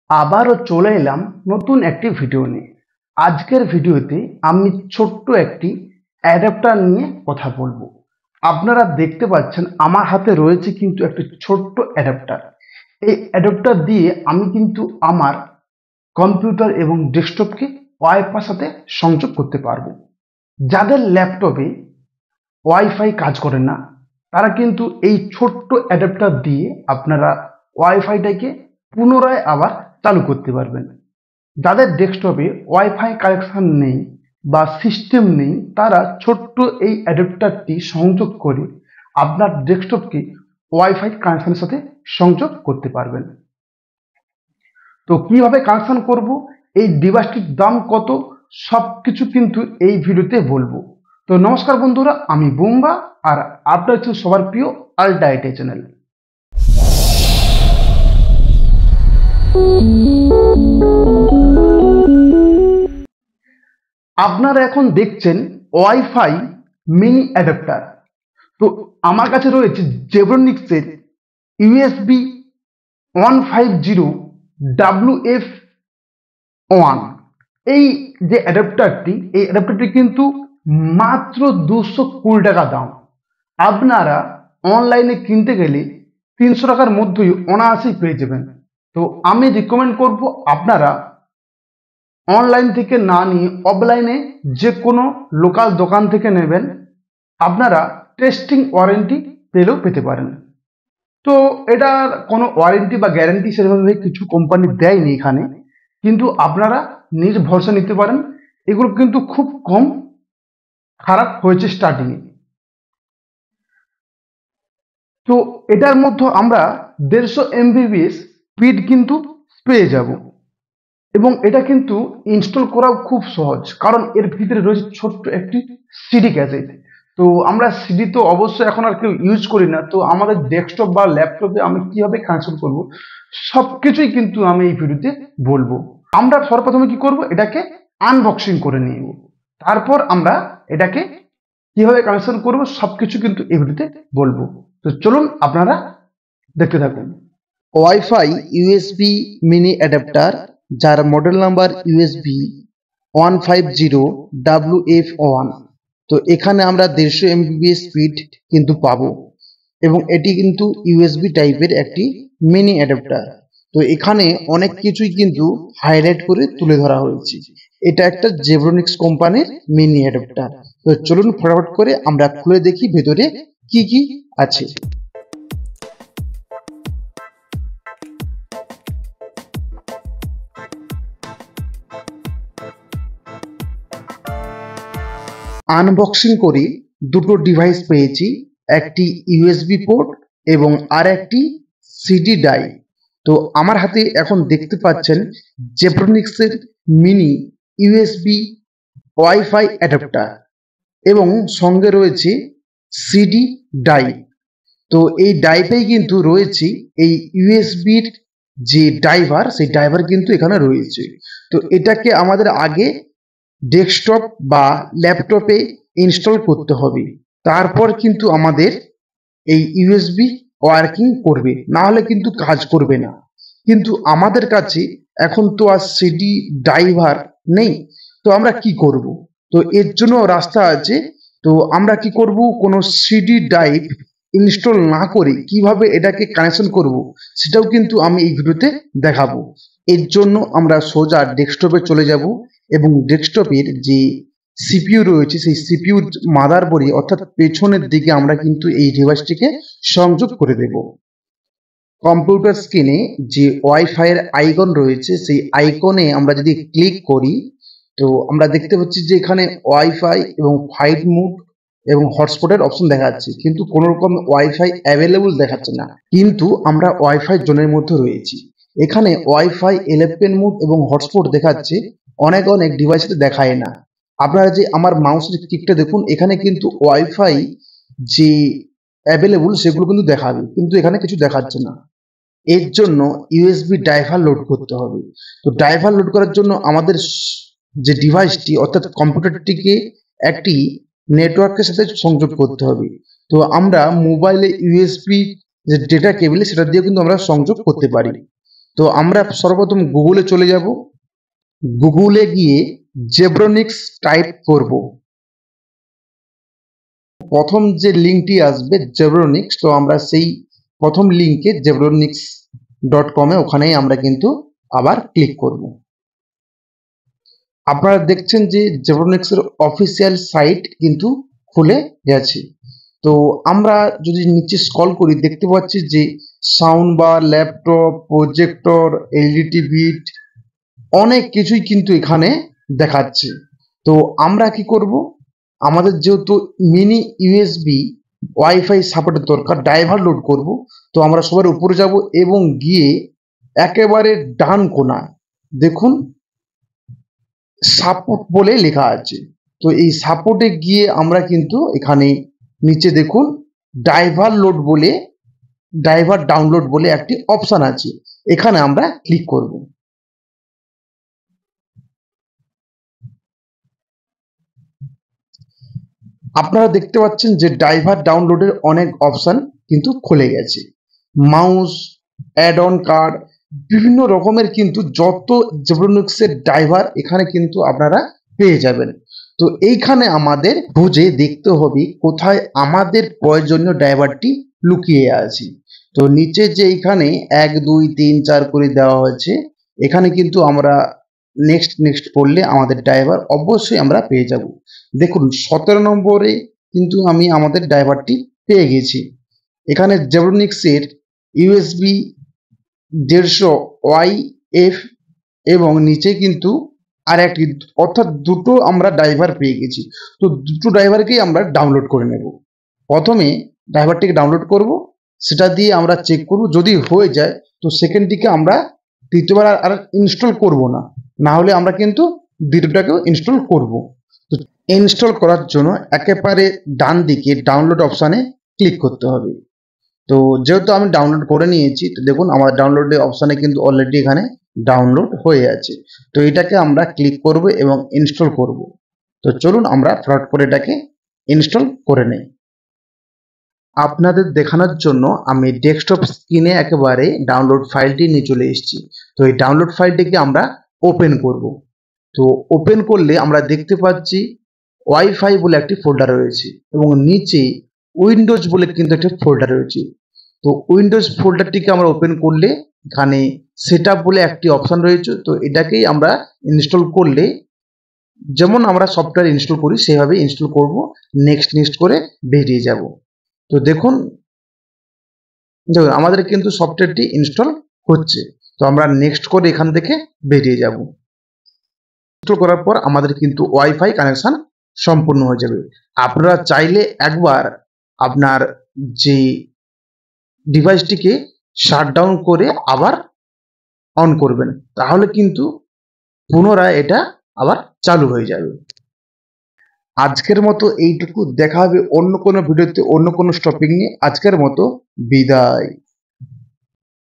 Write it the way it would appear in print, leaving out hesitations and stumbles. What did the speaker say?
আবারও চলে এলাম নতুন একটি ভিডিও নিয়ে। আজকের ভিডিওতে আমি ছোট্ট একটি অ্যাডাপ্টার নিয়ে কথা বলবো। আপনারা দেখতে পাচ্ছেন আমার হাতে রয়েছে কিন্তু একটি ছোট্ট অ্যাডাপ্টার। এই অ্যাডাপ্টার দিয়ে আমি কিন্তু আমার কম্পিউটার এবং ডেস্কটপকে ওয়াইফাইয়ের সাথে সংযোগ করতে পারবো। যাদের ল্যাপটপে ওয়াইফাই কাজ করে না তারা কিন্তু এই ছোট্ট অ্যাডাপ্টার দিয়ে আপনারা ওয়াইফাইটাকে পুনরায় আবার চালু করতে পারবেন। যাদের ডেস্কটপে ওয়াইফাই কানেকশন নেই বা সিস্টেম নেই তারা ছোট্ট এই অ্যাডাপ্টারটি সংযোগ করে আপনার ডেস্কটপকে ওয়াইফাই কানেকশনের সাথে সংযোগ করতে পারবেন। তো কিভাবে কানেকশন করব, এই ডিভাইসটির দাম কত, সবকিছু কিন্তু এই ভিডিওতে বলবো। তো নমস্কার বন্ধুরা, আমি বুম্বা আর আপনার হচ্ছে সবার প্রিয় আলটা আইটি চ্যানেল। আপনারা এখন দেখছেন ওয়াইফাই মিনি অ্যাডাপ্টার। তো আমার কাছে রয়েছে জেব্রনিক্সের ইউএসবি 150 WF1। এই যে অ্যাডাপ্টারটি, এই অ্যাডাপ্টারটি কিন্তু মাত্র 220 টাকা দাম। আপনারা অনলাইনে কিনতে গেলে 300 টাকার মধ্যেই অনায়াসেই পেয়ে যাবেন। তো আমি রিকমেন্ড করব আপনারা অনলাইন থেকে না নিয়ে অফলাইনে যে কোনো লোকাল দোকান থেকে নেবেন। আপনারা টেস্টিং ওয়ারেন্টি পেলেও পেতে পারেন। তো এটার কোনো ওয়ারেন্টি বা গ্যারান্টি সেভাবে কিছু কোম্পানি দেয়নি এখানে, কিন্তু আপনারা নিজ ভরসা নিতে পারেন। এগুলো কিন্তু খুব কম খারাপ হয়েছে স্টার্টিংয়ে। তো এটার মধ্যে আমরা 150 MBPS স্পিড কিন্তু পেয়ে যাব এবং এটা কিন্তু ইনস্টল করাও খুব সহজ, কারণ এর ভিতরে রয়েছে ছোট্ট একটি সিডি ক্যাসেট। তো আমরা সিডি তো অবশ্যই এখন আর কেউ ইউজ করি না। তো আমাদের ডেস্কটপ বা ল্যাপটপে আমি কিভাবে কানেকশন করব সবকিছুই কিন্তু আমি এই ভিডিওতে বলবো। আমরা সর্বপ্রথমে কি করব, এটাকে আনবক্সিং করে নিব, তারপর আমরা এটাকে কিভাবে কানেকশন করব সবকিছু কিন্তু এই ভিডিওতে বলবো। তো চলুন আপনারা দেখতে থাকুন। ওয়াইফাই ইউএসবি মিনি অ্যাডাপ্টার, যার মডেল নাম্বার ইউএসবি 150 WF1। তো এখানে আমরা 150 MBPS স্পিড কিন্তু পাবো এবং এটি কিন্তু ইউএসবি টাইপের একটি মিনি অ্যাডাপ্টার। তো এখানে অনেক কিছুই কিন্তু হাইলাইট করে তুলে ধরা হয়েছে। এটা একটা জেব্রনিক্স কোম্পানির মিনি অ্যাডাপ্টার। তো চলুন ফটাফট করে আমরা খুলে দেখি ভেতরে কি কি আছে। আনবক্সিং করে দুটো ডিভাইস পেয়েছি, একটি ইউএসবি পোর্ট এবং আর একটি সিডি ড্রাইভ। তো আমার হাতে এখন দেখতে পাচ্ছেন জেব্রনিক্সের মিনি ইউএসবি ওয়াইফাই অ্যাডাপ্টার এবং সঙ্গে রয়েছে সিডি ড্রাইভ। তো এই ড্রাইভেই কিন্তু রয়েছে এই ইউএসবির যে ড্রাইভার, সেই ড্রাইভার কিন্তু এখানে রয়েছে। তো এটাকে আমাদের আগে ডেস্কটপ বা ল্যাপটপে ইনস্টল করতে হবে, তারপর কিন্তু আমাদের এই ইউএসবি ওয়ার্কিং করবে, না হলে কিন্তু কাজ করবে না। কিন্তু আমাদের কাছে এখন তো আর সিডি ড্রাইভার নেই, তো আমরা কি করব? তো এর জন্য রাস্তা আছে। তো আমরা কি করব, কোনো সিডি ড্রাইভ ইনস্টল না করে কিভাবে এটাকে কানেকশন করব সেটাও কিন্তু আমি এই ভিডিওতে দেখাবো। এর জন্য আমরা সোজা ডেস্কটপে চলে যাব এবং ডেস্কটপের যে সিপিইউ রয়েছে সেই সিপিইউর মাদারবোর্ডে অর্থাৎ পেছনের দিকে আমরা কিন্তু এই ডিভাইসটিকে সংযোগ করে দেব। কম্পিউটার স্ক্রিনে যে ওয়াইফাই এর আইকন রয়েছে সেই আইকনে আমরা যদি ক্লিক করি তো আমরা দেখতে পাচ্ছি যে এখানে ওয়াইফাই এবং ফ্লাইট মোড এবং হটস্পটের অপশন দেখা যাচ্ছে, কিন্তু কোনো রকম ওয়াইফাই অ্যাভেলেবল দেখাচ্ছে না। কিন্তু আমরা ওয়াইফাই জোনের মধ্যে রয়েছি। এখানে ওয়াইফাই 11 মোড এবং হটস্পট দেখাচ্ছে, অনেক অনেক ডিভাইসে দেখায় না। আপনারা যে আমার মাউসের কিকটা দেখুন, এখানে কিন্তু ওয়াইফাই যে অ্যাভেলেবল সেগুলো কিন্তু দেখাবে, কিন্তু এখানে কিছু দেখাচ্ছে না। এর জন্য ইউএসবি ড্রাইভার লোড করতে হবে। তো ড্রাইভার লোড করার জন্য আমাদের যে ডিভাইসটি অর্থাৎ কম্পিউটারটিকে একটি নেটওয়ার্কের সাথে সংযোগ করতে হবে। তো আমরা মোবাইলে ইউএসবি যে ডেটা কেবল সেটা দিয়ে কিন্তু আমরা সংযোগ করতে পারি। তো আমরা সর্বপ্রথম গুগলে চলে যাব। গুগলে গিয়ে জেব্রোনিক্স টাইপ করব। প্রথম যে লিঙ্কটি আসবে জেব্রোনিক্স, তো আমরা সেই প্রথম লিঙ্কে জেব্রোনিক্স.com ওখানেই আমরা কিন্তু আবার ক্লিক করব। আপনারা দেখছেন যে জেব্রোনিক্সের অফিসিয়াল সাইট কিন্তু খুলে গেছে। তো আমরা যদি নিচে স্ক্রল করি দেখতে পাচ্ছি যে sound bar, laptop, projector, LED TV, অনেক কিছুই কিন্তু এখানে দেখাচ্ছে। তো আমরা কি করব, আমাদের যেহেতু মিনি ইউএসবি ওয়াইফাই সাপোর্টের দরকার, ড্রাইভার লোড করব, তো আমরা সবার উপরে যাব এবং গিয়ে একেবারে ডান কোণায় দেখুন সাপোর্ট বলে লেখা আছে। তো এই সাপোর্টে গিয়ে আমরা কিন্তু এখানে নিচে দেখুন ড্রাইভার ডাউনলোড বলে একটি অপশন আছে, এখানে আমরা ক্লিক করব। আপনারা দেখতে পাচ্ছেন যে ড্রাইভার ডাউনলোডের অনেক অপশন কিন্তু খুলে গেছে। মাউস, অ্যাড অন কার্ড, বিভিন্ন রকমের কিন্তু যত জেব্রোনিক্সের ড্রাইভার এখানে কিন্তু আপনারা পেয়ে যাবেন। তো এইখানে আমাদের বুঝে দেখতে হবে কোথায় আমাদের প্রয়োজনীয় ড্রাইভারটি লুকিয়ে আছে। তো নিচে যে এইখানে 1 2 3 4 করে দেওয়া হয়েছে, এখানে কিন্তু আমরা নেক্সট করলে আমাদের ড্রাইভার অবশ্যই আমরা পেয়ে যাব। দেখুন 17 নম্বরে কিন্তু আমি আমাদের ড্রাইভারটি পেয়ে গেছি। এখানে জেব্রোনিক্সের ইউএসবি 150 ওয়াইএফ এবং নিচে কিন্তু আর একটি, অর্থাৎ দুটো আমরা ড্রাইভার পেয়ে গেছি। তো দুটো ড্রাইভারকেই আমরা ডাউনলোড করে নেব। প্রথমে ড্রাইভারটিকে ডাউনলোড করব, সেটা দিয়ে আমরা চেক করব, যদি হয়ে যায় তো সেকেন্ডটিকে আমরা তৃতীয়বার আর ইনস্টল করব না, না হলে আমরা কিন্তু দ্বিতীয়টাকেও ইনস্টল করব। তো ইনস্টল করার জন্য একেবারে ডান দিকে ডাউনলোড অপশানে ক্লিক করতে হবে। তো যেহেতু আমি ডাউনলোড করে নিয়েছি, তো দেখুন আমার ডাউনলোডের অপশানে কিন্তু অলরেডি এখানে ডাউনলোড হয়ে আছে। তো এটাকে আমরা ক্লিক করব এবং ইনস্টল করব। তো চলুন আমরা ফটাফট করে এটাকে ইনস্টল করে নেই। আপনাদের দেখানোর জন্য আমি ডেস্কটপ স্ক্রিনে একেবারে ডাউনলোড ফাইলটি নিয়ে চলে এসেছি। তো এই ডাউনলোড ফাইলটিকে আমরা ওপেন করব। তো ওপেন করলে আমরা দেখতে পাচ্ছি ওয়াইফাই বলে একটি ফোল্ডার রয়েছে এবং নিচে উইন্ডোজ বলে কিন্তু একটা ফোল্ডার রয়েছে। তো উইন্ডোজ ফোল্ডারটিকে আমরা ওপেন করলে এখানে সেটআপ বলে একটি অপশন রয়েছে। তো এটাকেই আমরা ইনস্টল করলে যেমন আমরা সফটওয়্যার ইনস্টল করি সেভাবে ইনস্টল করব, নেক্সট করে বেরিয়ে যাব। তো দেখুন আমাদের কিন্তু সফটওয়্যারটি ইনস্টল হচ্ছে। তো আমরা নেক্সট করে এখান থেকে বেরিয়ে যাব। ইনস্টল করার পর আমাদের কিন্তু ওয়াইফাই কানেকশন সম্পূর্ণ হয়ে যাবে। আপনারা চাইলে একবার আপনার যে ডিভাইসটিকে শাটডাউন করে আবার অন করবেন, তাহলে কিন্তু পুনরায় এটা আবার চালু হয়ে যাবে। আজকের মতো এইটুকু, দেখা হবে অন্য কোনো ভিডিওতে অন্য কোনো টপিক নিয়ে। আজকের মতো বিদায়।